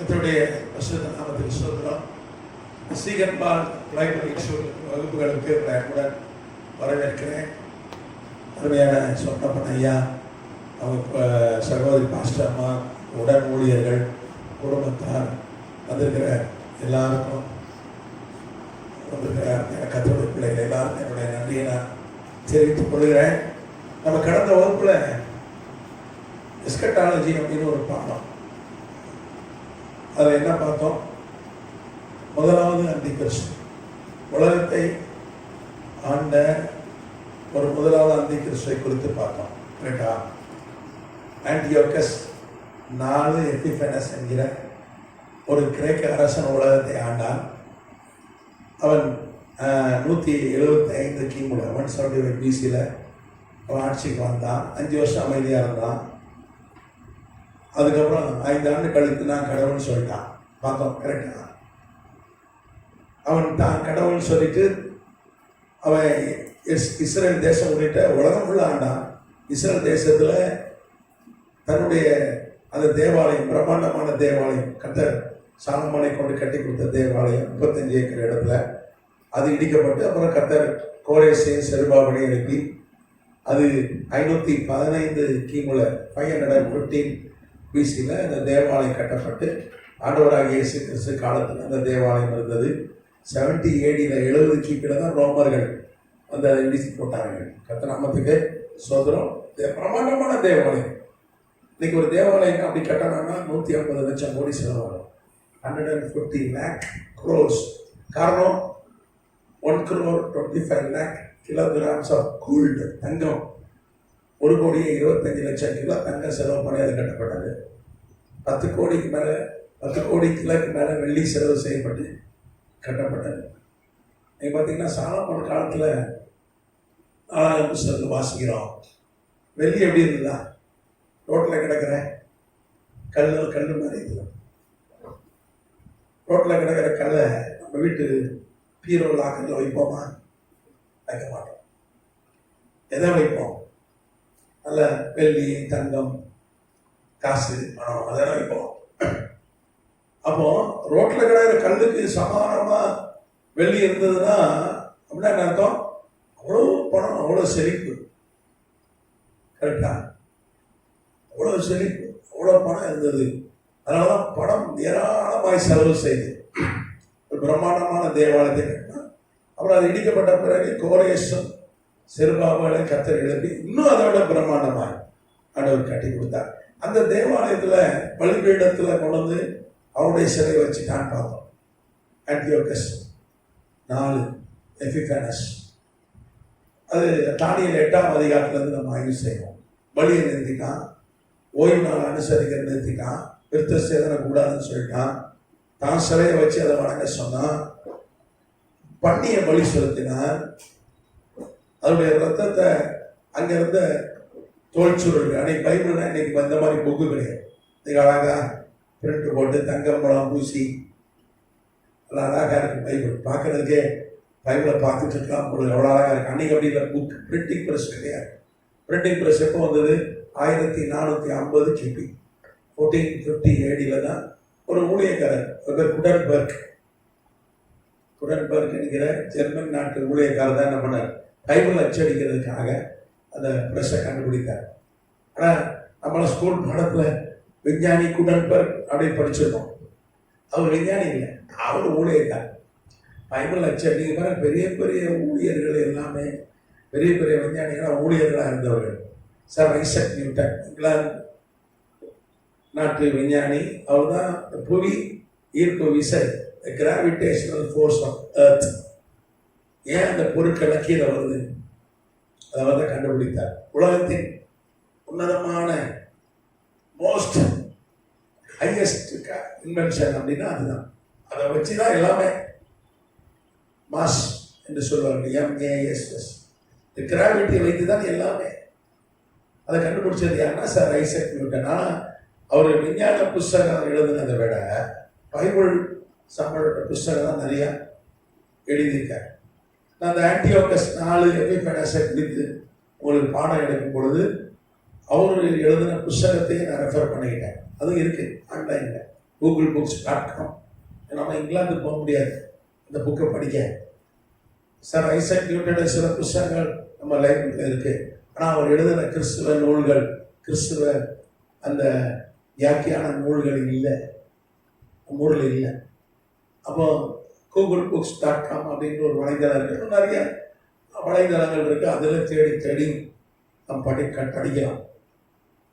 கர்த்தருடைய பரிசுத்த நாமத்துக்கு ஸ்தோத்திரம். சீகன்பால் பிரைமரி ஸ்கூல் வகுப்புகளுக்கு கூட வரவேற்கிறேன். அருமையான சொன்னப்பன் ஐயா, அவங்க சகோதரி பாஸ்டர் அம்மா, உடன் ஊழியர்கள், குடும்பத்தார் வந்திருக்கிற எல்லாருக்கும் வந்திருக்கிற கர்த்தருடைய பிள்ளைகள் எல்லாருக்கும் என்னுடைய நன்றியை நான் தெரிவித்துக் கொள்கிறேன். நம்ம கடந்த வகுப்புல எஸ்கட்டாலஜி அப்படின்னு ஒரு பாடம், அதில் என்ன பார்த்தோம்? முதலாவது அந்தி கிறிஸ்து, உலகத்தை ஆண்ட ஒரு முதலாவது அந்தி கிறிஸ்துவை குறித்து பார்த்தோம். கரெக்டா? ஆன்டியோகஸ் 4 எபிஃபனஸ் என்கிற ஒரு கிரேக்க அரசன் உலகத்தை ஆண்டான். அவன் 175 கிமுல 175 பிசியில் அவன் ஆட்சிக்கு வந்தான். 5 வருஷம் அமைதியாக இருந்தான். அதுக்கப்புறம் 5 ஆண்டு கழித்து நான் கடவுள்னு சொல்லிட்டான். பார்த்தோம். கரெக்டா? அவன் தான் கடவுள்னு சொல்லிட்டு அவன் இஸ்ரேல் தேசம் உள்ளிட்ட உலகம் உள்ள ஆண்டான். இஸ்ரேல் தேசத்தில் தன்னுடைய அந்த தேவாலயம், பிரம்மாண்டமான தேவாலயம், கர்த்தர் சாலமோனை கொண்டு கட்டி கொடுத்த தேவாலயம் 35 ஏக்கர் இடத்துல அது இடிக்கப்பட்டு, அப்புறம் கர்த்தர் கோரேசையும் செருபாபனையும் எழுப்பி அது 515 கிமுல 515 பிசியில் அந்த தேவாலயம் கட்டப்பட்டு ஆண்டவராக இயேசு கிறிஸ்து காலத்தில் அந்த தேவாலயம் இருந்தது. 70 AD 70 கிபியில் தான் ரோமர்கள் வந்து அதை இடித்து போட்டார்கள். கர்த்தர் நாமத்துக்கு ஸ்தோத்திரம். பிரமாண்டமான தேவாலயம். இன்னைக்கு ஒரு தேவாலயம் அப்படி கட்டணும்னா 150 லட்சம் கோடி செலவாகும். 150 lakh crores. காரணம் 1 crore 25 lakh kilograms of gold, தங்கம். 1,25,00,000 கிலோ தங்கம் செலவு பண்ணி அது கட்டப்பட்டது. 10 கோடிக்கு மேலே 10 கோடி கிலோக்கு மேலே வெள்ளி செலவு செய்யப்பட்டு கட்டப்பட்டது. நீங்கள் பார்த்தீங்கன்னா சாலமோன் காலத்தில் 4ஆம் புத்தகத்தில் வாசிக்கிறோம். வெள்ளி எப்படி இருந்ததா? ரோட்டில் கிடக்கிற கல் மாதிரி இருந்தது. ரோட்டில் கிடக்கிற கல்லை நம்ம வீட்டு பீரோ லாக்கரில் வைப்போமா? வைக்க மாட்டோம். எதை வைப்போம்? நல்ல வெள்ளி, தங்கம், காசு, பணம், அதெல்லாம் வைப்போம். அப்போ ரோட்டில் கிடக்கிற கல்லுக்கு சமானமாக வெள்ளி இருந்ததுன்னா அப்படின்னா என்ன அர்த்தம்? அவ்வளோ பணம், அவ்வளோ செழிப்பு. கரெக்டா? அவ்வளோ செழிப்பு, அவ்வளோ பணம் இருந்தது. அதனால தான் பணம் ஏராளமாய் செலவு செய்து ஒரு பிரம்மாண்டமான தேவாலயத்தை கட்டினா. அப்புறம் அது இடிக்கப்பட்ட பிறகு கோரேசும் செருபாபேலை கர்த்தர் எழுப்பி இன்னும் அதை விட பிரம்மாண்டமாய் ஆண்டவர் கட்டி கொடுத்தார். அந்த தேவாலயத்தில் பலிபீடத்தில் கொண்டு வந்து அவருடைய சிலை வச்சுட்டான்னு பார்த்தோம். ஆன்டியோகஸ் 4 எபிஃபனஸ். அது தானியேல் 8ஆம் அதிகாரத்திலேருந்து நம்ம ஆய்வு செய்வோம். பலியை நிறுத்திட்டான், ஓய்வு நாள் அனுசரிக்க நிறுத்திட்டான், விருத்த சேதனை கூடாதுன்னு சொல்லிட்டான், தான் சிலையை வச்சு அதை வணங்க சொன்னான், பண்ணிய பலி செலுத்தினான். அதனுடைய ரத்தத்தை அங்கிருந்த தோல் சுருள், அன்னைக்கு பைபிள்னா இன்னைக்கு இந்த மாதிரி புக்கு கிடையாது. இன்னைக்கு அழகா பிரிண்ட் போட்டு தங்கம் பழம் பூசி நல்லா அழகாக இருக்கு பைபிள். பார்க்கறதுக்கே பைபிளை பார்த்துட்டு இருக்கலாம், உங்களுக்கு அவ்வளோ அழகாக இருக்கு. அன்னைக்கு அப்படி இல்லை. புக் பிரிண்டிங் ப்ரெஸ் கிடையாது. பிரிண்டிங் ப்ரெஸ் எப்போ வந்தது? 1450 கிபி 1450 AD தான் ஒரு ஊழியக்காரர் குடன்பர்க் என்கிற ஜெர்மன் நாட்டு ஊழியக்காரர் தான் என்ன பண்ணார்? பைபிள் அச்சடிக்கிறதுக்காக அந்த ப்ரெஸ்ஸை கண்டுபிடித்தார். ஆனால் நம்மள ஸ்கூல் பாடத்தில் விஞ்ஞானி குடன்பர்க் அப்படின்னு படிச்சிருக்கோம். அவர் விஞ்ஞானி இல்லை, அவர் ஊழியக்காரர். பைபிள் அச்சடிக்கிற பெரிய பெரிய ஊழியர்கள் எல்லாமே பெரிய பெரிய விஞ்ஞானிகளாக ஊழியர்களாக இருந்தவர்கள். சார் ஐசக் நியூட்டன், இங்கிலாந்து நாட்டு விஞ்ஞானி. அவர் தான் புவி ஈர்ப்பு விசை, கிராவிடேஷனல் ஃபோர்ஸ் ஆஃப் எர்த், ஏன் அந்த பொருட்களை கீழே வருது, அதை வந்து கண்டுபிடித்தார். உலகத்தின் உன்னதமான மோஸ்ட் ஹையஸ்ட் இன்வென்ஷன் அப்படின்னா அதுதான். அதை வச்சு தான் எல்லாமே மாஸ் என்று சொல்வார்கள், MASS. கிராவிட்டியை வைத்து தான் எல்லாமே. அதை கண்டுபிடிச்சது யாருன்னா சார் ஐசக் நியூட்டன். ஆனால் அவர் விஞ்ஞான புஸ்தகம் எழுதுனதை விட பைபிள் சம்பளப்பட்ட புஸ்தகம் தான் நிறையா எழுதியிருக்கார். நான் அந்த ஆன்டியோகஸ் 4 எபிஃபனஸை குறித்து உங்களுக்கு பாடம் எடுக்கும் பொழுது அவர் எழுதின புஸ்தகத்தையும் நான் ரெஃபர் பண்ணிக்கிட்டேன். அதுவும் இருக்குது ஆன்லைனில். googlebooks.com. நம்ம இங்கிலாந்துக்கு போக முடியாது இந்த புக்கை படிக்க. சார் ஐசக் நியூட்டனுடைய சில புத்தகங்கள் நம்ம லைப்ரரியில் இருக்கு. ஆனால் அவர் எழுதின கிறிஸ்துவ நூல்கள், கிறிஸ்துவ அந்த வியாக்கியான நூல்கள் இல்லை, ஊரில் இல்லை. அப்போ googlebooks.com அப்படின்ற ஒரு வலைதளம் இருக்கு. நிறைய வலைதளங்கள் இருக்கு. அதில் தேடி தேடி நம்ம படிக்கலாம்.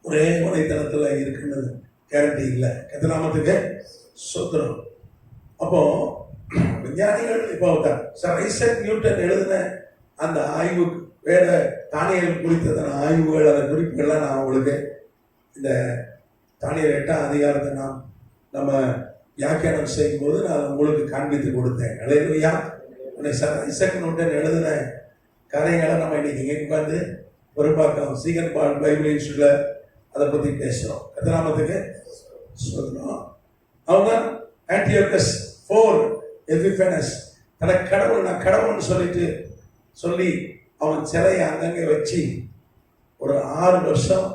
ஒரே வலைதளத்தில் இருக்குன்னு கேரண்டி இல்லை. கர்த்தநாமத்துக்கு ஸ்தோத்திரம். அப்போ விஞ்ஞானிகள் இப்போ சார் ஐசக் நியூட்டன் எழுதின அந்த ஆய்வு, வேத தானியல் குறித்ததான ஆய்வுகள், அந்த குறிப்புகள்லாம் நான் உங்களுக்கு இந்த தானியல் 8ஆம் அதிகாரத்தை நம்ம வியாக்கியானம் செய்யும்போது நான் உங்களுக்கு காண்பித்து கொடுத்தேன். அல்லேலூயா. சார் ஐசக் நியூட்டன் எழுதின கதைகளை நம்ம இன்னைக்கு இங்கே உட்காந்து பொறுப்பாக்கம் சீகன் பால் பைபிள் இன்ஸ்டியூட்ல அதை பற்றி பேசுகிறோம். கர்த்தநாமத்துக்கு சொல்கிறோம். அவங்க ஆன்டியோகஸ் 4 எபிஃபனஸ் தனக்கு கடவுள், நான் கடவுள்னு சொல்லி அவன் சிலையை அங்கங்கே வச்சு ஒரு 6 வருஷம்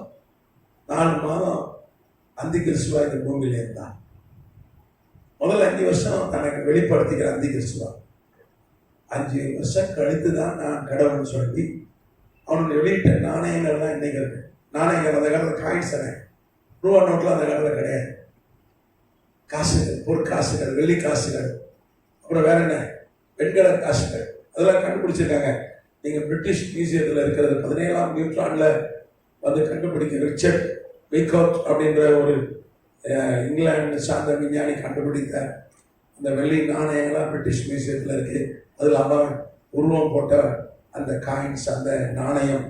4 மாதம் அந்தி கிறிஸ்துவா இந்த பூமியில் இருந்தான். முதல் 5 வருஷம் தனக்கு வெளிப்படுத்திக்கிற அந்தி கிறிஸ்துவா. 5 வருஷம் கழித்து தான் நான் கடவுள்னு சொல்லி அவனுடைய வெளியிட்ட நாணயங்கள்லாம் இன்னைக்கு இருக்கு. நாணயங்கள் அந்த காலத்தில் காயின்ஸ் தானே, ரூபா நோட்டில் அந்த காலத்தில் கிடையாது. காசுகள், பொற்காசுகள், வெள்ளி காசுகள், அப்புறம் வேற என்ன வெண்கல காசுகள், அதெல்லாம் கண்டுபிடிச்சிருக்காங்க. நீங்கள் பிரிட்டிஷ் மியூசியத்தில் இருக்கிறது 17ஆம் நூற்றாண்டில் வந்து கண்டுபிடிக்க ரிச்சர்ட் வீக்கவுட் அப்படின்ற ஒரு இங்கிலாந்து சார்ந்த விஞ்ஞானி கண்டுபிடித்த அந்த வெள்ளி நாணயங்கள்லாம் பிரிட்டிஷ் மியூசியத்தில் இருக்குது. அதில் அவன் உருவம் போட்ட அந்த காயின்ஸ், அந்த நாணயம்,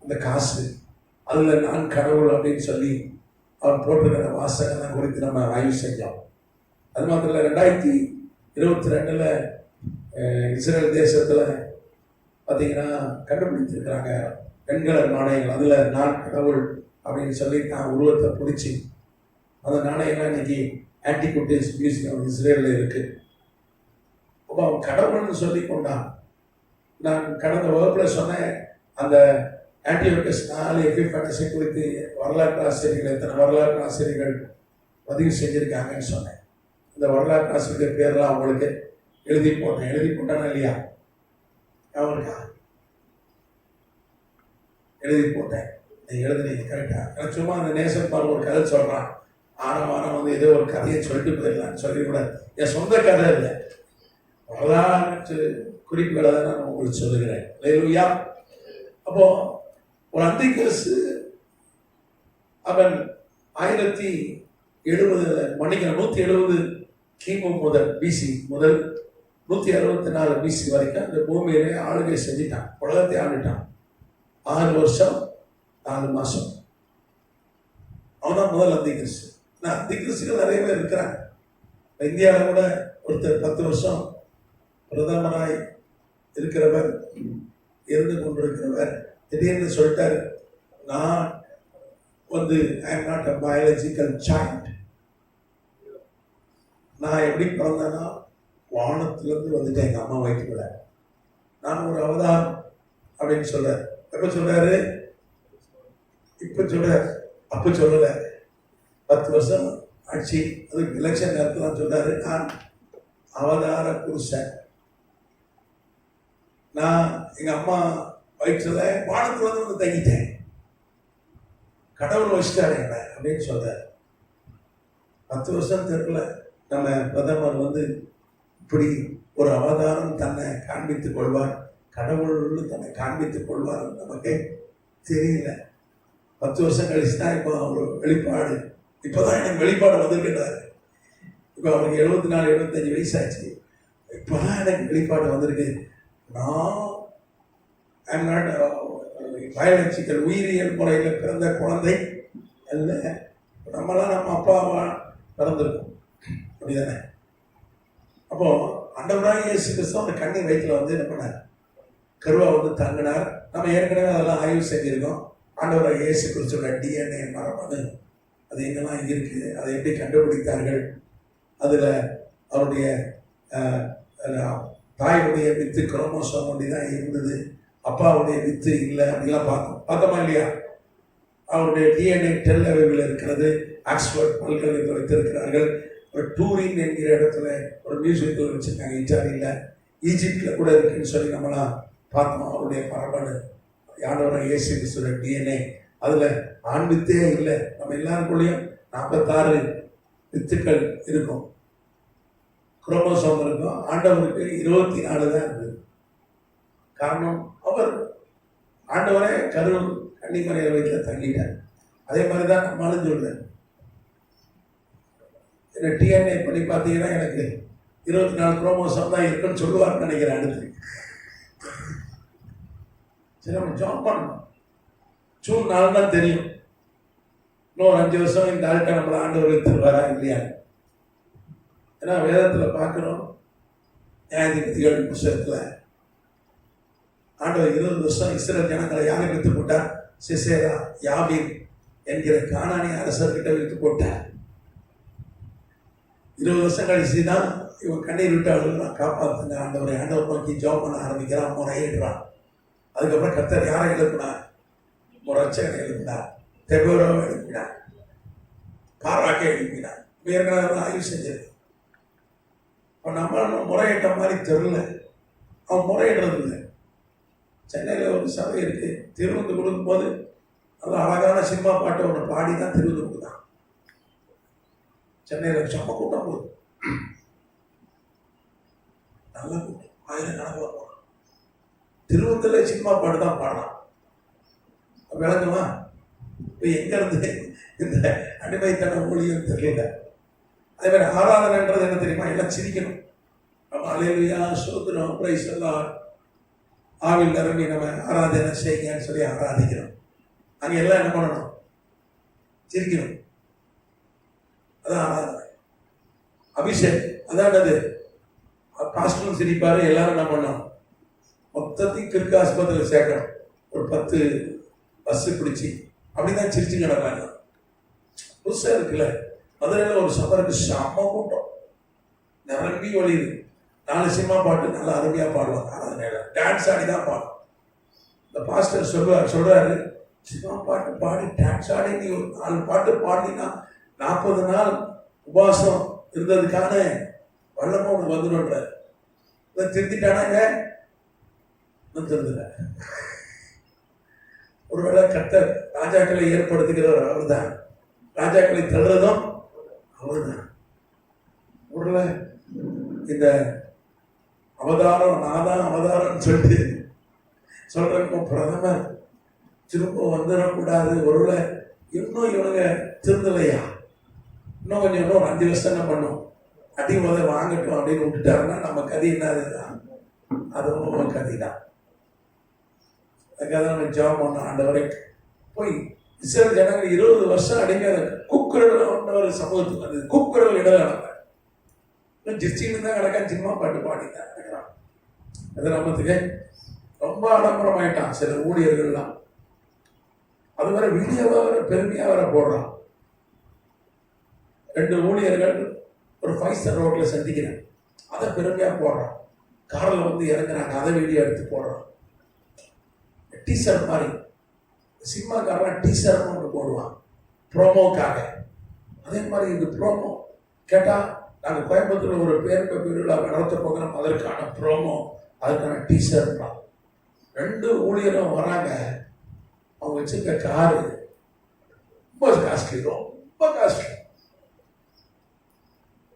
அந்த காசு, அதில் நான் கடவுள் அப்படின்னு சொல்லி அவன் போட்டிருக்கிற வாசகங்கள் குறித்து நம்ம ஆய்வு செஞ்சோம். அது மாத்திரம் இல்லை, 2022 இஸ்ரேல் தேசத்தில் பார்த்தீங்கன்னா கண்டுபிடித்திருக்கிறாங்க வெண்கல நாணயங்கள். அதில் நான் கடவுள் அப்படின்னு சொல்லி நான் உருவத்தை பிடிச்சி அந்த நாணயங்கள்லாம் இன்னைக்கு ஆன்டிகுட்டிஸ் மியூசியம் இஸ்ரேலில் இருக்குது. அப்போ அவன் கடவுள்னு சொல்லி கொண்டான். நான் கடந்த வகுப்பில் சொன்னேன், அந்த ஆன்டியோகஸ் 4 எபிஃபனஸை குறித்து வரலாற்று ஆசிரியர்கள், எத்தனை வரலாற்று ஆசிரியர்கள் பதிவு செஞ்சுருக்காங்கன்னு சொன்னேன். இந்த வரலாற்று ஆசிரியர் பேரெல்லாம் அவங்களுக்கு எழுதி போட்டானா இல்லையா? அவங்களுக்கா எழுதி போட்டேன். எழுதுனீங்க கரெக்டாக. எனக்கு சும்மா அந்த நேசன் பால் ஒரு கதை சொல்கிறான், வாரம் வந்து ஏதோ ஒரு கதையை சொல்லிட்டு போயிடலான்னு சொல்லிக்கூடாது. என் சொந்த கதை இல்லை, வரலாற்று குறிப்புகளை தான் நான் உங்களுக்கு சொல்லுகிறேன். அல்லேலூயா. அப்போ ஒரு அந்தி கிறிஸ்து அவன் 170 கிமு முதல் பிசி முதல் 164 பிசி வரைக்கும் அந்த பூமியிலே ஆளுகை செஞ்சிட்டான், உலகத்தை ஆண்டுட்டான். 6 வருஷம் 4 மாசம். அவன்தான் முதல் அந்தி கிறிஸ்து. அந்தி கிறிஸ்துகள் நிறைய பேர் இருக்கிறாங்க. இந்தியாவில் கூட ஒருத்தர் 10 வருஷம் பிரதமராய் இருக்கிறவர், இருந்து கொண்டிருக்கிறவர் திடீர்னு சொல்லிட்டாரு, நான் வந்து I am not a biological child. நான் எப்படி பிறந்தேன்னா வானத்திலிருந்து வந்துட்டேன் எங்கள் அம்மா வயிற்றுக்குள்ள, நான் ஒரு அவதாரம் அப்படின்னு சொல்றாரு. எப்போ சொல்றாரு? இப்போ சொல்றாரு, அப்போ சொல்லல. 10 வருஷம் ஆட்சி, அதுக்கு எலெக்ஷன் நேரத்தில் தான் சொல்றாரு, நான் அவதார புருஷன். நான் எங்கள் அம்மா வயிற்றுல வானத்துல வந்து தங்கிட்டேன், கடவுள் வச்சுட்டாரு என்ன அப்படின்னு சொல்றாரு. 10 வருஷம் தெரியல நம்ம பிரதமர் வந்து இப்படி ஒரு அவதாரம் தன்னை காண்பித்துக் கொள்வார், கடவுள்னு தன்னை காண்பித்துக் கொள்வார் நமக்கு தெரியல. 10 வருஷம் கழிச்சு தான் இப்போ அவர் வெளிப்பாடு, இப்போதான் எனக்கு வெளிப்பாடு வந்திருக்கிறாரு. இப்போ அவருக்கு 74-75 வயசாச்சு. இப்போதான் எனக்கு வெளிப்பாடு வந்திருக்கு. நான் பயாலஜிக்கல் உயிரியல் முறையில் பிறந்த குழந்தை அல்ல. நம்மளாம் நம்ம அப்பாவா பிறந்திருக்கோம், அப்படிதானே? அப்போ ஆண்டவராக இயேசு கிறிஸ்து அந்த கண்ணி வயிற்றுல வந்து என்ன பண்ணார்? கருவா வந்து தங்கினார். நம்ம ஏற்கனவே அதெல்லாம் ஆய்வு செஞ்சிருக்கோம். ஆண்டவராக இயேசு கிறிஸ்துவோட டிஎன்ஏ மரபணு அது எங்கெல்லாம் இருக்குது, அதை எப்படி கண்டுபிடித்தார்கள், அதில் அவருடைய தாயுடைய வித்து குரோமோசோம் ஒண்டி தான் இருந்தது, அப்பாவுடைய வித்து இல்லை அப்படிலாம் பார்த்தோமா இல்லையா? அவருடைய டிஎன்ஏ டெல் அவைவில் இருக்கிறது, ஆக்ஸ்போர்ட் பல்கலைக்கழகத்தில் வைத்திருக்கிறார்கள். ஒரு டூரிங் என்கிற இடத்துல ஒரு மியூசியத்தில் வச்சிருக்காங்க இட்டாலியில். ஈஜிப்டில் கூட இருக்குன்னு சொல்லி நம்மளாம் பார்த்தோம். அவருடைய மரபணு யானவரை இயேசு கிறிஸ்துவோட டிஎன்ஏ அதில் ஆண் வித்தே இல்லை. நம்ம எல்லாருக்குள்ளேயும் 46 வித்துக்கள் இருக்கும், குரோமோசோம் இருக்கும். ஆண்டவருக்கு 24 தான் இருக்குது. காரணம் அவர் ஆண்டவரே கன்னிமரியாள் வயிற்றில் தங்கிட்டார். அதே மாதிரி தான் நம்மளும் சொல்றேன். என்ன டிஎன்ஏ பண்ணி பார்த்தீங்கன்னா எனக்கு 24 குரோமோசோம் தான் இருக்குன்னு சொல்லுவார்னு நினைக்கிறேன். அடுத்து சரி, நம்ம ஜாப் பண்ணணும். ஜூன் 4 தான் தெரியும். இன்னொரு 5 வருஷம் இந்த ஆள்கிட்ட நம்மளை ஆண்டவர் எடுத்துருவாரா இல்லையா? ஏன்னா வேதத்தில் பார்க்குறோம், நியாயாதிபதிகள் புத்தகத்தில் ஆண்டவர் 20 வருஷம் இஸ்ரேல் ஜனங்களை யாரை வித்து போட்டார்? சிசேரா யாபீன் என்கிற கானானிய அரசர்கிட்ட வித்து போட்டார். 20 வருஷம் கழிச்சு தான் இவன் கண்ணீர் விட்டு அழுகிறான், காப்பாற்றுங்க ஆண்டவரை. ஆண்டவர் நோக்கி ஜாப் பண்ண ஆரம்பிக்கிறான், முறையிடுறான். அதுக்கப்புறம் கர்த்தர் யாரை எழுப்பினார்? முரட்சகனை எழுப்பினார், தெபோராவை எழுப்பினார், பாராக்கை எழுப்பினார். ஏற்கனவே ஆய்வு செஞ்சது. இப்போ நம்ம முறையிட்ட மாதிரி தெரியல, அவன் முறையிடுறது இல்லை. சென்னையில் ஒரு சபை இருக்கு, திருவிருந்து கொடுக்கும்போது நல்ல அழகான சினிமா பாட்டை ஒன்று பாடி தான் திருவிருந்து கொடுத்தான். சென்னையில் செம்ம கூட்டம் போகுது, நல்ல கூட்டம், 1000 கணக்கில் போகிறான். திருவிருந்தில் சினிமா பாட்டு தான் பாடுறான். விளங்குமா? இப்போ எங்கேருந்து இந்த அடிமைத்தன ஊழியம் தெரியல. அதே மாதிரி ஆராதனைன்றது என்ன தெரியுமா? எல்லாம் சிரிக்கணும். நம்ம அல்லேலூயா ஸ்தோத்திரம் பிரைஸ் எல்லாம் ஆவில் நிரம்பி நம்ம ஆராதனை செய்யுங்கன்னு சொல்லி ஆராதிக்கிறோம். அங்கே எல்லாம் என்ன பண்ணணும்? சிரிக்கணும். அதான் ஆராதனை. அபிஷேக் அதானது. பாஸ்டரும் சிரிப்பாரு, எல்லாரும் என்ன பண்ணணும்? மொத்தத்தையும் கிற்கு ஆஸ்பத்திரியில் சேர்க்கணும். ஒரு 10 பஸ்ஸு பிடிச்சி அப்படிதான் சிரிச்சு கிடப்பாங்க. புதுசாக இருக்குல்ல. மதுரையில் ஒரு சபருக்கு செம்ம கூட்டம், நிரம்பி வழியுது. 4 சினிமா பாட்டு நல்லா அருமையாக பாடுவாங்க. ஆராதனையில டான்ஸ் ஆடி தான் பாடும். இந்த பாஸ்டர் சொல்றாரு, சினிமா பாட்டு பாடி டான்ஸ் ஆடி நீ ஒரு 4 பாட்டு பாடினா 40 நாள் உபவாசம் இருந்ததுக்கான வல்லமும் உனக்கு வந்துடும்ன்றார். இதை திருத்திட்டானாங்க, திருந்துல. ஒருவேளை கர்த்தர் ராஜாக்களை ஏற்படுத்துகிறவர் அவர் தான், ராஜாக்களை தள்ளுறதும் அவர் தான். ஒருவேளை இந்த அவதாரம் நான் தான் அவதாரம் சொல்லிட்டு சொல்றப்போ பிரதமர் திரும்ப வந்துடக்கூடாது. ஒருவேளை இன்னும் இவனுங்க திருந்தலையா, இன்னும் கொஞ்சம் இன்னும் 5 வருஷம் என்ன பண்ணும், அடி முதல் வாங்கட்டும் அப்படின்னு விட்டுட்டாருன்னா நம்ம கதி என்னதுதான், அதுவும் கதி தான். அதுக்காக நம்ம ஜாப் பண்ணோம். ஆண்டவரை போய் இஸ்ரேல் ஜனங்கள் 20 வருஷம் அடிமையாக கூக்குரல் ஒரு சமூகத்துக்கு வந்தது. கூக்குரல் இடல நடக்க ஜிச்சின்னு தான் கிடக்கா, சினிமா பாட்டு பாடிதான் இருக்கிறான். அது நம்மத்துக்கு ரொம்ப ஆடம்பரமாயிட்டான் சில ஊழியர்கள்லாம். அது வரை வீடியோவா வர பெருமையா வர போடுறான். 2 ஊழியர்கள் ஒரு 5 ஸ்டார் ரோட்ல சந்திக்கிறேன், அதை பெருமையா போடுறான். காரில் வந்து இறங்குறாங்க, அதை வீடியோ எடுத்து போடுறான். டீசர் மாதிரி சினிமாக்காரன் டீசர்னு ஒன்று போடுவான் ப்ரோமோக்காக. அதே மாதிரி இது ப்ரோமோ கேட்டால் நாங்கள் கோயம்புத்தூர் ஒரு பேருக்கு விழா நடத்த போகிறோம், அதற்கான ப்ரோமோ, அதுக்கான டீசர்ன்றான். 2 ஊழியரும் வராங்க. அவங்க வச்சிருக்க காரு ரொம்ப காஸ்ட்லி, ரொம்ப காஸ்ட்லி,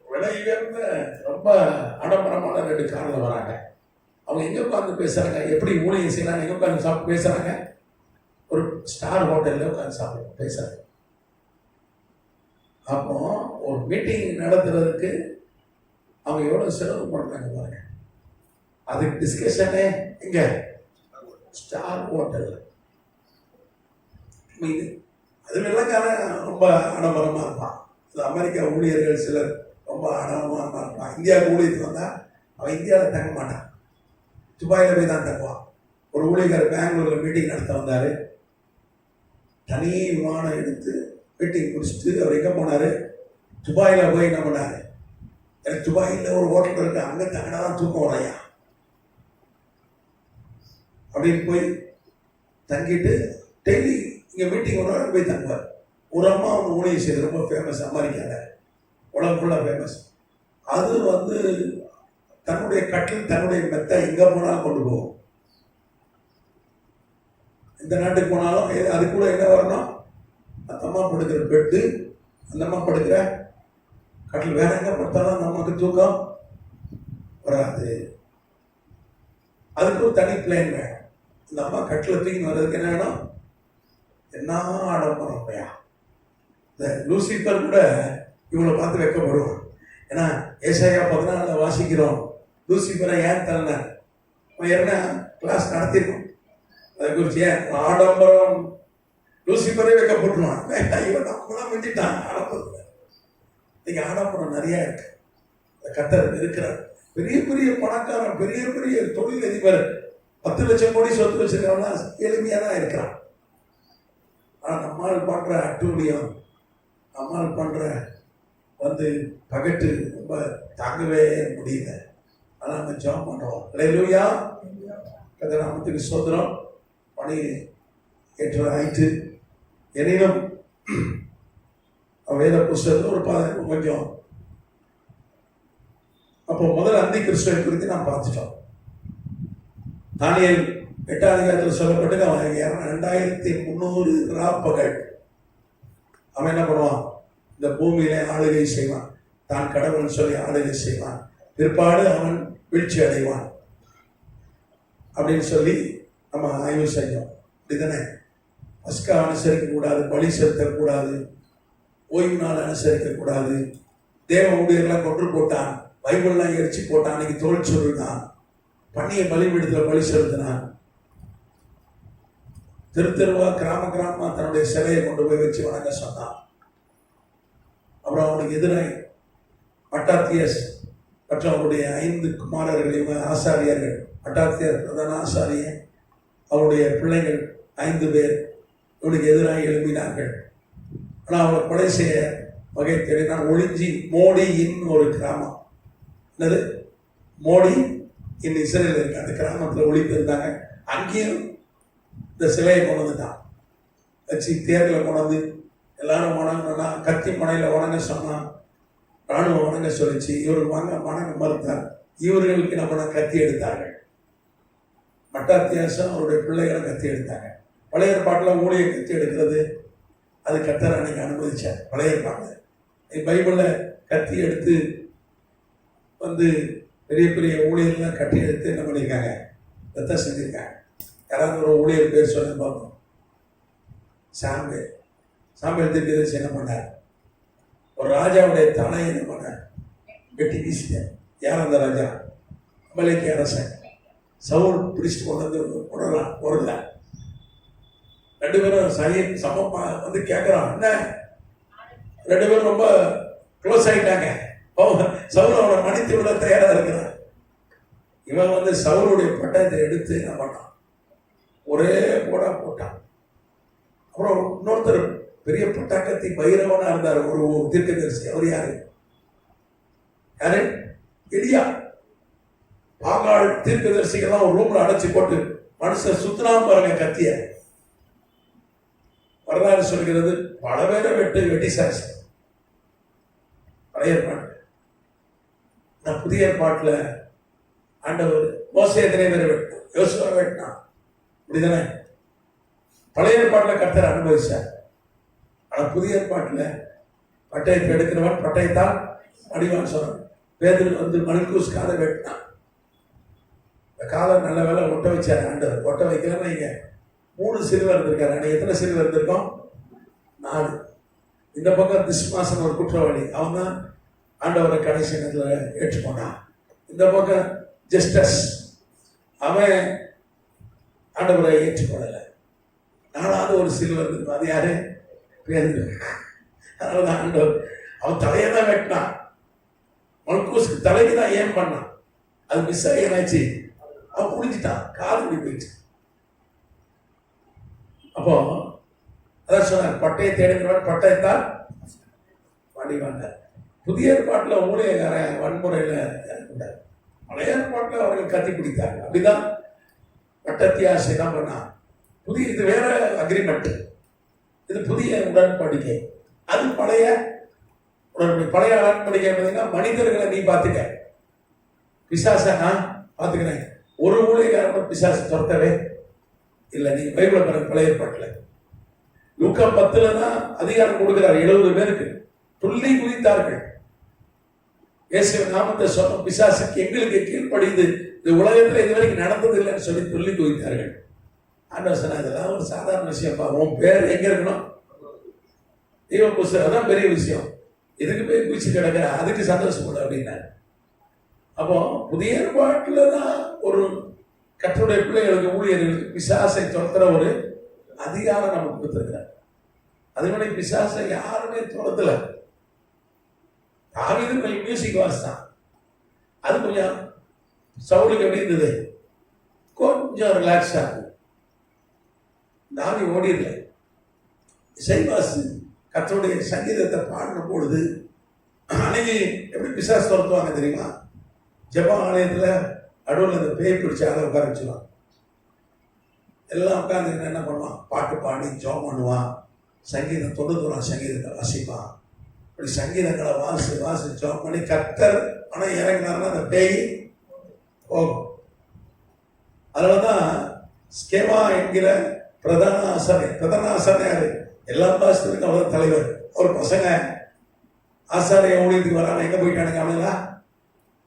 விலை உயர்ந்த ரொம்ப ஆடம்பரமான 2 காரில் வராங்க. அவங்க எங்கே உட்காந்து பேசுகிறாங்க, எப்படி ஊழியம் செய்யலாம், எங்கே உட்காந்து சாப்பிட்டு பேசுகிறாங்க, ஒரு ஸ்டார் ஹோட்டலில் உட்காந்து சாப்பிடுவோம் பேசுகிறாங்க. அப்போ ஒரு மீட்டிங் நடத்துறதுக்கு அவங்க எவ்வளோ செலவு பண்ணுறாங்க பாருங்க. அதுக்கு டிஸ்கஷனே இங்கே ஸ்டார் ஹோட்டலில். அது வெள்ளக்கார ரொம்ப ஆடம்பரமாக இருப்பான். அது அமெரிக்கா ஊழியர்கள் சிலர் ரொம்ப ஆடம்பரமாக இருப்பான். இந்தியாவுக்கு ஊழியத்துக்கு வந்தால் அவன் இந்தியாவில் தங்க மாட்டான், துபாயில் போய் தான் தங்குவான். ஒரு ஊழியர் பெங்களூரில் மீட்டிங் நடத்த வந்தார். தனி விமானம் எடுத்து மீட்டிங் முடிச்சுட்டு அவர் எங்கே போனார், துபாயில் போய் என்ன பண்ணார், எனக்கு துபாயில் ஒரு ஹோட்டல் இருக்கு, அங்கே தங்கினா தான் தூக்கம் வரையா அப்படின்னு போய் தங்கிட்டு டெய்லி இங்கே மீட்டிங் ஒரு போய் தங்குவார். ஒரு அம்மா அவங்க ஊழியம் செய்து ரொம்ப ஃபேமஸ், அமெரிக்காவில் உலகம் ஃபுல்லாக ஃபேமஸ். அது வந்து தன்னுடைய கட்டில் தன்னுடைய மெத்தை எங்கே போனாலும் கொண்டு போகும். இந்த நாட்டுக்கு போனாலும் அது கூட என்ன வரணும், அந்த அம்மா படுக்கிற பெட்டு, அந்த அம்மா படுக்கிற கட்டில், வேற எங்க படுத்தாலும் அந்த அம்மாவுக்கு தூக்கம் வராது. அதுக்கு ஒரு தனி பிளேன் வேணும். இந்த அம்மா கட்டில் தூக்கி வர்றதுக்கு என்ன வேணும், என்ன ஆடம்பரம் பையா. இந்த லூசிபர் கூட இவங்களை பார்த்து வைக்கப்படுவோம். ஏன்னா ஏசாயா 14 வாசிக்கிறோம், லூசிபரை ஏன் தள்ளினார், என்ன கிளாஸ் நடத்திருக்கோம் அதை குறித்து. ஏன் ஆடம்பரம், லூசிபரே வைக்கப்பட்டுருவான், இவன் நம்மளாம் மிஞ்சிட்டான் ஆடம்பரத்தில். இன்னைக்கு ஆடம்பரம் நிறைய இருக்கு. கத்தர் இருக்கிறார். பெரிய பெரிய பணக்காரன், பெரிய பெரிய தொழில் அதிபர், 10 லட்சம் கோடி சொத்து வச்சிருக்கவனா எளிமையா தான் இருக்கிறான். ஆனா நம்மால் பண்ற அட்டூழியம், நம்மால் பண்ற வந்து பகட்டு ரொம்ப தாங்கவே முடியல. ஆனா நம்ம ஜெபம் பண்றோம். அல்லேலூயா. கர்த்தர் நாமத்துக்கு ஸ்தோத்திரம். பணி ஏற்ற ஆயிற்று. எனினும் வேத புஸ்தகத்தில் ஒரு கொஞ்சம் அப்போ முதல் அந்தி கிறிஸ்துவை குறித்து நாம் பார்த்துட்டோம். தானியேல் 8ஆம் அதிகாரத்தில் சொல்லப்பட்டு அவன் 2300 ராப்பகல் அவன் என்ன பண்ணுவான், இந்த பூமியில ஆளுகை செய்வான், தான் கடவுள் சொல்லி ஆளுகை செய்வான், பிற்பாடு அவன் வீழ்ச்சி அடைவான் அப்படின்னு சொல்லி நம்ம ஆய்வு செஞ்சோம். அப்படிதானே? பஸ்கா அனுசரிக்க கூடாது, பலி செலுத்தக்கூடாது, ஓய்வு நாள் அனுசரிக்க கூடாது, தேவ ஊழியர்லாம் கொன்று போட்டான், பைபிள்லாம் எரிச்சு போட்டான், அன்னைக்கு தோல் சொல்லினான், பண்ணிய பலிபீடத்தில் பலி செலுத்தினான், தெருவா கிராம கிராமமா தன்னுடைய சிலையை கொண்டு போய் வச்சு வணங்க சொன்னான். அப்புறம் அவனுக்கு எதிராக மட்டாத்தியஸ் மற்றும் அவருடைய 5 குமாரர்கள், ஆசாரியர்கள், மட்டாத்தியர் பிரதான ஆசாரியன், அவருடைய பிள்ளைகள் 5 பேர் இவனுக்கு எதிராக எழுப்பினார்கள். ஆனால் அவனை கொலை செய்ய வகை தேடினான். ஒளிஞ்சி மோடி இன் ஒரு கிராமம், என்னது மோடி இன் இஸ்ரேல் இருக்கு, அந்த கிராமத்தில் ஒளிந்திருந்தாங்க. அங்கேயும் இந்த சிலையை கொண்டு வந்துட்டான், வச்சு தேர்களை கொண்டு வந்து எல்லாரும் வணங்கினா, கத்தி மனையில் வணங்க சொன்னான், ராணுவம் வணங்க சொல்லிச்சு, இவருக்கு வணங்க மறுத்தார். இவர்களுக்கு நம்ம கத்தி எடுத்தார்கள். மட்டாத்தியாசம் அவருடைய பிள்ளைகளை கத்தி எடுத்தாங்க. பழைய ஏற்பாட்டில் ஊழியை கத்தி எடுக்கிறது அது கர்த்தர் அன்னைக்கு அனுமதிச்சார். பழைய ஏற்பாட்டில் பைபிளில் கத்தி எடுத்து வந்து பெரிய பெரிய ஊழியர்லாம் கட்டி எடுத்து என்ன பண்ணியிருக்காங்க, ரத்தம் செஞ்சிருக்காங்க. யாராவது ஒரு ஊழியர் பேர் சொல்லி பார்ப்போம். சாம்பல் தீர்க்கதரிசி என்ன பண்ணார், ஒரு ராஜாவுடைய தலையை என்ன பண்ணார், வெட்டி வீசிட்டார். யார் அந்த ராஜா? அமலேக்கிய அரசன். சவுல் பிடிச்சிட்டு கொண்டு வந்து பொருள 2 பேரும் சரி சமமா வந்து கேட்கிறான். என்ன 2 பேரும் ரொம்ப க்ளோஸ் ஆகிட்டாங்க. சவுல் அவனை மன்னித்து விட தயாரா இருக்கிறான். இவன் வந்து சவுலுடைய பட்டயத்தை எடுத்து என்ன பண்ணான், ஒரே போட்டான். அப்புறம் இன்னொருத்தர் பெரிய பட்டாக்கத்தி பைரவனா இருந்தார், ஒரு தீர்க்கதரிசி. அவர் யாரு? எலியா. பாகால் தீர்க்கதரிசிகள்லாம் ஒரு ரூம்ல அடைச்சு போட்டு மனுஷன் சுத்தலாம் பாருங்க கத்திய. வரலாறு சொல்கிறது பல பேரை வெட்டி சாட்சி. பழைய ஏற்பாடு. நான் புதிய ஏற்பாட்டில் ஆண்டவர் மோசேயை எத்தனை பேரை வெட்டினான், யோசுவா வெட்டினான், அப்படிதானே? பழைய ஏற்பாட்டில் கர்த்தர் அனுபவிச்சார். ஆனால் புதிய ஏற்பாட்டில் பட்டயத்தை எடுக்கிறவன் பட்டயத்தால் அடிவான் சொன்னான். பேதுரு வந்து மல்கூஸ் காதை வெட்டினான். இந்த காலை நல்ல வேலை ஒட்ட வச்சார் ஆண்டவர். ஒட்ட வைக்கலன்னா இங்க 3 சிலுவை இருந்திருக்காரு. அன்னைக்கு எத்தனை சிலுவை இருந்திருக்கோம்? 4. இந்த பக்கம் திஸ்மாசன் ஒரு குற்றவாளி, அவன் தான் ஆண்டவரை கடைசி நேரத்தில் ஏற்றுக்கொண்டான். இந்த பக்கம் ஜஸ்டஸ், அவன் ஆண்டவரை ஏற்றுக்கொள்ளலை. 4வது ஒரு சிலுவை இருந்திருக்கும். அது யாரு? பேதுரு. அதனாலதான் ஆண்டவர் அவன் தலையை தான் வெட்டினான். மல்கூஸ்க்கு தலைக்கு தான் ஏன் பண்ணான். அது மிஸ் ஆகி என்னாச்சு, அவன் புரிஞ்சிட்டான், காது இப்படி போயிடுச்சு. அப்போ அதான் சொன்னார், பட்டையை தேடுகிறவன் பட்டயத்தால் வடிவாங்க. புதிய ஏற்பாட்டில் ஊழியக்காரன் வன்முறையில் இறந்துட்டார். பழைய ஏற்பாட்டில் அவர்கள் கத்தி பிடித்தாங்க. அப்படிதான் பட்டத்தியாசை தான் பண்ணான். புதிய இது வேற அக்ரிமெண்ட், இது புதிய உடன்படிக்கை. அது பழைய பழைய ஆட்படிக்கை பார்த்தீங்கன்னா, மனிதர்களை நீ பார்த்துக்க, பிசாசை நான் பார்த்துக்கிறேன். ஒரு ஊழியக்காரன் பிசாசு துரத்தவே இல்லை. நீங்க பைபிளை பாருங்க, பழைய ஏற்பாட்டுல லூக்கா 10 தான் அதிகாரம் கொடுக்கிறார். 70 பேருக்கு துள்ளி குதித்தார்கள். இயேசுவின் நாமத்தை சொன்ன பிசாசுக்கு எங்களுக்கு கீழ்ப்படிந்து இந்த உலகத்துல இதுவரைக்கும் நடந்தது இல்லைன்னு சொல்லி துள்ளி குதித்தார்கள். ஆண்டவர் சொன்னா, இதெல்லாம் ஒரு சாதாரண விஷயம்ப்பா, உன் பேர் எங்க இருக்கணும், தெய்வ புஸ்தகம், அதான் பெரிய விஷயம், இதுக்கு போய் குதிச்சு கிடக்கிற, அதுக்கு சந்தோஷப்படும் அப்படின்னாரு. அப்போ புதிய ஏற்பாட்டுல தான் ஒரு கர்த்தருடைய பிள்ளைகளுக்கு, ஊழியர்களுக்கு பிசாசை துரத்துற ஒரு அதிகாரம் நமக்கு கொடுத்திருக்கிறார். அதுவரை பிசாசை யாருமே துரத்தல. தாவீது மியூசிக் வாசித்தான், அது கொஞ்சம் சவுலுக்கு எப்படி இருந்தது, கொஞ்சம் ரிலாக்ஸா இருந்தது. தாவி ஓடிடல. இசைவாசி கர்த்தருடைய சங்கீதத்தை பாடின பொழுது அன்னைக்கு எப்படி பிசாசு துரத்துவாங்க தெரியுமா? ஜெப ஆலயத்துல நடுவில் இந்த பேய் பிடிச்ச ஆளை உட்கார வச்சுருவான். எல்லாம் உட்காந்து என்ன பண்ணுவான், பாட்டு பாடி ஜெபம் பண்ணுவான், சங்கீதம் 90 சங்கீதத்தை வாசிப்பான். இப்படி சங்கீதங்களை வாசி ஜெபம் பண்ணி கர்த்தர் ஆனால் இறங்கினார்னா அந்த பேய் போகும். அதனாலதான் ஸ்கேவா என்கிற பிரதான ஆசாரியர் யாரு, எல்லா பாஸ்டருக்கும் அவர் தலைவர். ஒரு பசங்க ஆசாரிய ஊழியத்துக்கு வராங்க, எங்க போயிட்டானுங்க, அவங்களா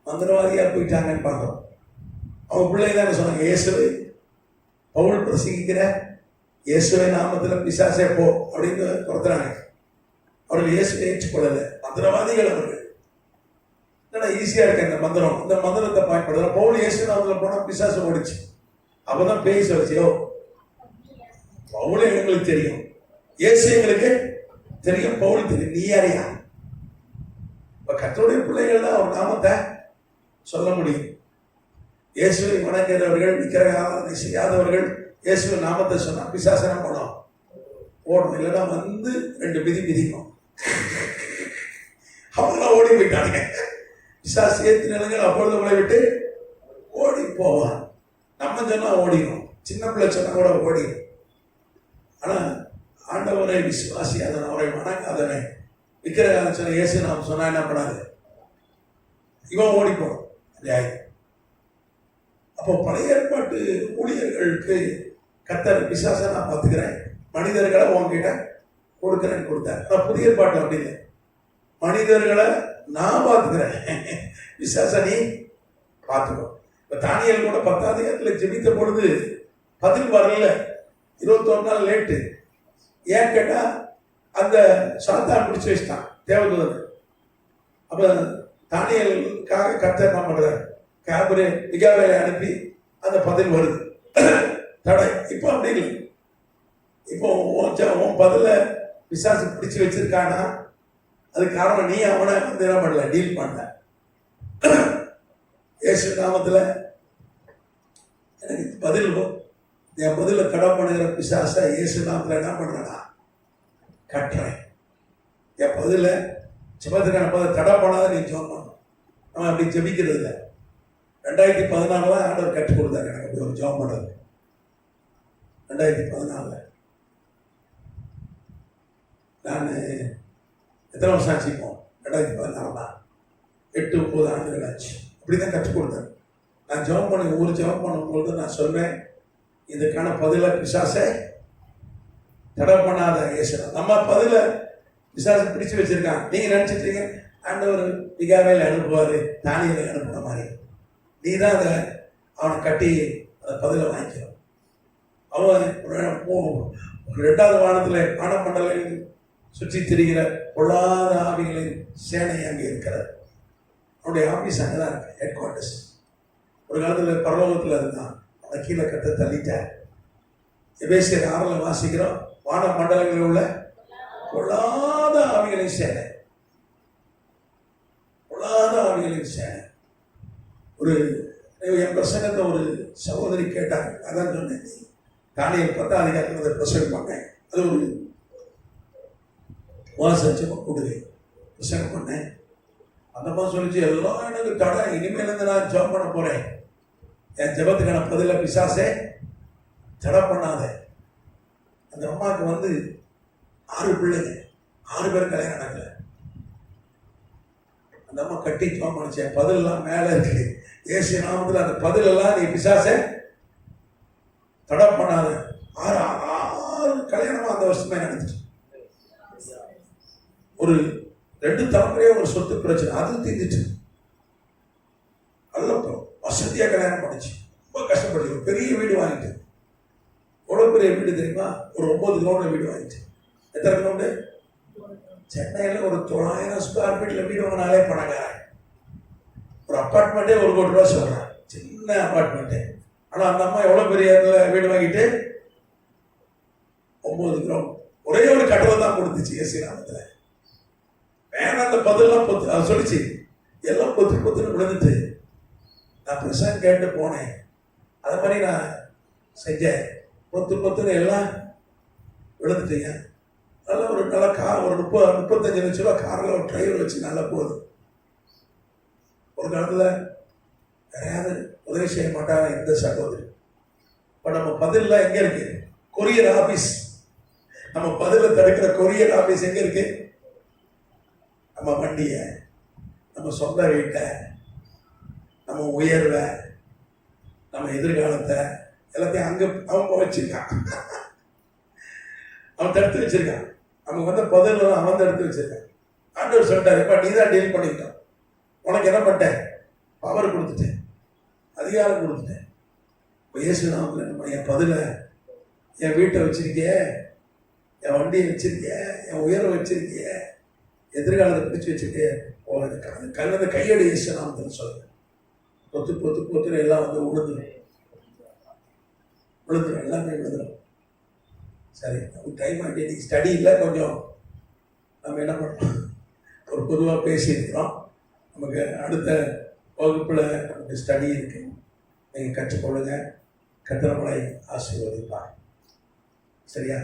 மந்திரவாதியா போயிட்டாங்கன்னு பார்க்கிறோம். அவங்க பிள்ளை தானே சொன்னாங்க, இயேசுவை பவுல் பிரசங்கிக்கிற இயேசுவை நாமத்தில் பிசாசே போ அப்படின்னு துரத்துறாங்க. அவர்கள் இயேசுவை ஏற்றுக்கொள்ளல, மந்திரவாதிகள் அவர்கள். என்னன்னா ஈஸியா இருக்கு இந்த மந்திரம், இந்த மந்திரத்தை பயன்படுத்த. பவுல் இயேசு நாமத்தில் போனா பிசாசு ஓடிச்சு. அப்பதான் பேய் சொல்லிச்சியோ, பவுல் எங்களுக்கு தெரியும், இயேசு எங்களுக்கு தெரியும், பவுல் தெரியும், நீ யாரையா? இப்ப கர்த்தருடைய பிள்ளைகள் தான் அவர் நாமத்தை சொல்ல முடியும். இயேசுவை வணங்குகிறவர்கள், விக்கிரகாராதனை செய்யாதவர்கள் இயேசுவின் நாமத்தை சொன்னா பிசாசனம் போனோம் ஓடும். இல்லைன்னா வந்து 2 மிதிக்கும். அவங்களாம் ஓடி போயிட்டானுங்க. பிசாசு ஏத்து நிலங்கள் அப்பொழுது உங்களை விட்டு ஓடி போவான். நம்ம சொன்னா ஓடிடும், சின்ன பிள்ளை சொன்னா கூட ஓடிடும். ஆனா ஆண்டவரை விசுவாசியாதவன், அவரை வணங்காதவன், விக்கிரகாரன் சொன்ன இயேசு நாம் சொன்னா என்ன பண்ணாது, இவன் ஓடி போடும். அப்போ பழைய ஏற்பாட்டு ஊழியர்களுக்கு கர்த்தர் பிசாசை நான் பார்த்துக்கிறேன், மனிதர்களை உன்கிட்ட கொடுக்கிறேன்னு கொடுத்தார். ஆனா புதிய ஏற்பாட்டில் அப்படி இல்லை, மனிதர்களை நான் பார்த்துக்கிறேன், பிசாசை நீ பார்த்துக்கோ. இப்ப தானியேல் கூட 10ஆம் அதிகாரத்தில் ஜெபித்த பொழுது பதில் வரல, 21 நாள் லேட்டு. ஏன் கேட்டா அந்த சாத்தான் பிடிச்சு வச்சுட்டான் தேவதூதன். அப்ப தானியேலுக்காக கர்த்தர் என்ன பண்றார், காபிரே மிகாவேலை அனுப்பி அந்த பதில் வருது, தடை. இப்போ அப்படி இல்லை. இப்போ உன் பதில பிசாசு பிடிச்சு வச்சிருக்கானா, அது காரணம் நீ அவனை வந்து என்ன பண்ணல, டீல் பண்ணல. இயேசு நாமத்துல எனக்கு பதில், என் பதில தடை பண்ணுகிற பிசாச இயேசு நாமத்துல என்ன பண்றேன்னா கட்டுறேன். என் பதில ஜெபத்துக்கான பதில் தடை பண்ணாத நீ ஜெபம் பண்ணணும். நம்ம அப்படி ஜெபிக்கிறது இல்லை. 2014 ஆண்டவர் கற்றுக் கொடுத்தாரு எனக்கு அப்படி ஒரு ஜெபம் பண்றது. 2014 நான் எத்தனை வருஷம் ஆச்சு, இப்போ 2014 8-9 ஆண்டுகள் ஆச்சு. அப்படிதான் கற்றுக் கொடுத்தாரு. நான் ஜெபம் பண்ணி ஒரு ஜெபம் பண்ணும்போது நான் சொல்றேன், இதுக்கான பதில பிசாசை தடை பண்ணாத இயேசு. நம்ம பதில பிசாசை பிடிச்சு வச்சிருக்கான். நீங்க நினைச்சிட்டீங்க ஆண்டவர் மிகாவேலை அனுப்புவாரு, தானியேலை அனுப்புற மாதிரி. நீ தான் அதை அவனை கட்டி அதை பதில வாங்கிக்கிறோம். அவன் 2வது வானத்துல வானமண்டலில் சுற்றி திரிகிற பொல்லாத ஆவிகளின் சேனை அங்கே இருக்கிறார். அவனுடைய ஆபீஸ் அங்கதான் இருக்கு, ஹெட் குவார்டர்ஸ். ஒரு காலத்துல பரலோகத்துல இருந்தான், அவனை கீழே கட்ட தள்ளிட்டார். எபேசியர் 6 வாசிக்கிறோம், வான மண்டலங்களில் உள்ள பொல்லாத ஆவிகளின் சேனை, பொல்லாத ஆவிகளின் சேனை. ஒரு என் பிரசங்கத்தை ஒரு சகோதரி கேட்டாங்க, அதான் சொன்னேன், தானியேல் 10ஆம் அதிகாரத்தில் அதை பிரசங்கம் பண்ணேன். அது ஒரு வாசம் கொடுங்க பிரசங்கம் பண்ணேன். அந்த மாதிரி சொல்லிச்சு, எல்லாம் எனக்கு தடை, இனிமேல் நான் ஜெபம் பண்ண போறேன், என் ஜெபத்துக்கான பதில பிசாசே தடை பண்ணாத. அந்த அம்மாவுக்கு வந்து 6 பிள்ளைங்க, 6 பேர் கல்யாணம் நடக்கல. அந்த அம்மா கட்டி தோமனிச்சேன், பதிலெல்லாம் மேல இருக்கு. இயேசு நாமத்தில் அந்த பதிலெல்லாம் நீ பிசாசை தடை பண்ணாத. 6 கல்யாணமா அந்த வருஷமே நடந்துச்சு. ஒரு 2 தலைமுறையே ஒரு சொத்து பிரச்சனை, அது தீர்ந்துச்சு. நல்ல வசதியா கல்யாணம் பண்ணிச்சு. ரொம்ப கஷ்டப்பட்டு ஒரு பெரிய வீடு வாங்கிட்டு. எவ்வளவு பெரிய வீடு தெரியுமா? ஒரு 9 கிரவுண்ட்ல வீடு வாங்கிட்டு. எத்தனை கிரவுண்டு? சென்னையில ஒரு 900 ஸ்கொயர் ஃபீட்ல வீடு வாங்கினாலே பணக்காரன். ஒரு அப்பார்ட்மெண்ட்டே 1 கோடி ரூபாய் சொல்றான், சின்ன அப்பார்ட்மெண்ட்டு. ஆனா அந்த அம்மா எவ்வளவு பெரிய இடத்துல வீடு வாங்கிட்டு 9 கிரவுண்ட் ஒரே ஒரு கட்டளை தான் கொடுத்துச்சு இயேசு நாமத்துல. வேணா அந்த பதிலாம் பொத்து சொல்லிச்சு, எல்லாம் பொத்துன்னு விழுந்துட்டு. நான் பிரசாந்த் கேட்டு போனேன், அதை மாதிரி நான் செஞ்சேன். பொத்துன்னு எல்லாம் விழுந்துட்டீங்க. நல்ல ஒரு நல்ல கார், ஒரு 35 லட்சம் ரூபாய் காரில் ஒரு டிரைவர் வச்சு நல்லா போகுது. ஒரு காலத்தில் யாரையாவது உதவி செய்ய மாட்டாங்க எந்த சகோதரி. இப்போ நம்ம பதிலில் எங்கே இருக்கு? Courier office. நம்ம பதில தடுக்கிற கொரியர் ஆபீஸ் எங்கே இருக்கு? நம்ம வண்டியை, நம்ம சொந்த வீட்டை, நம்ம உயர்வை, நம்ம எதிர்காலத்தை எல்லாத்தையும் அங்கே அவங்க வச்சிருக்கான். அவன் தடுத்து வச்சிருக்கான். அவங்க வந்த பதில் அவன் தடுத்து வச்சிருக்கான். ஆண்டவர் சொல்லிட்டாரு, இப்போ நீ தான் டீல் பண்ணிக்கிட்டான். உனக்கு என்ன பண்ணிட்டேன்? பவர் கொடுத்துட்டேன், அதிகாரம் கொடுத்துட்டேன். இப்போ இயேசு நாமத்தில் நம்ம என் பதில, என் வீட்டை வச்சிருக்கிய, என் வண்டியை வச்சிருக்கிய, என் உயர்வை வச்சிருக்கிய, எதிர்காலத்தை பிடிச்சி வச்சிருக்கிய, கல்லது கையடி இயேசு நாமத்தில் சொல்லுங்க. பொத்துன்னு எல்லாம் வந்து விழுந்துடும், எல்லாமே விழுந்துடும். சரி, நமக்கு டைம் ஆகிட்டு இன்னைக்கு ஸ்டடி இல்லை. கொஞ்சம் நம்ம என்ன பண்ணோம், ஒரு பொதுவாக பேசியிருக்கிறோம். நமக்கு அடுத்த வகுப்பில் நமக்கு ஸ்டடி இருக்கு. நீங்கள் கற்றுக்கொள்ளுங்க. கத்திரமலை ஆசீர்வதிப்பார். சரியா?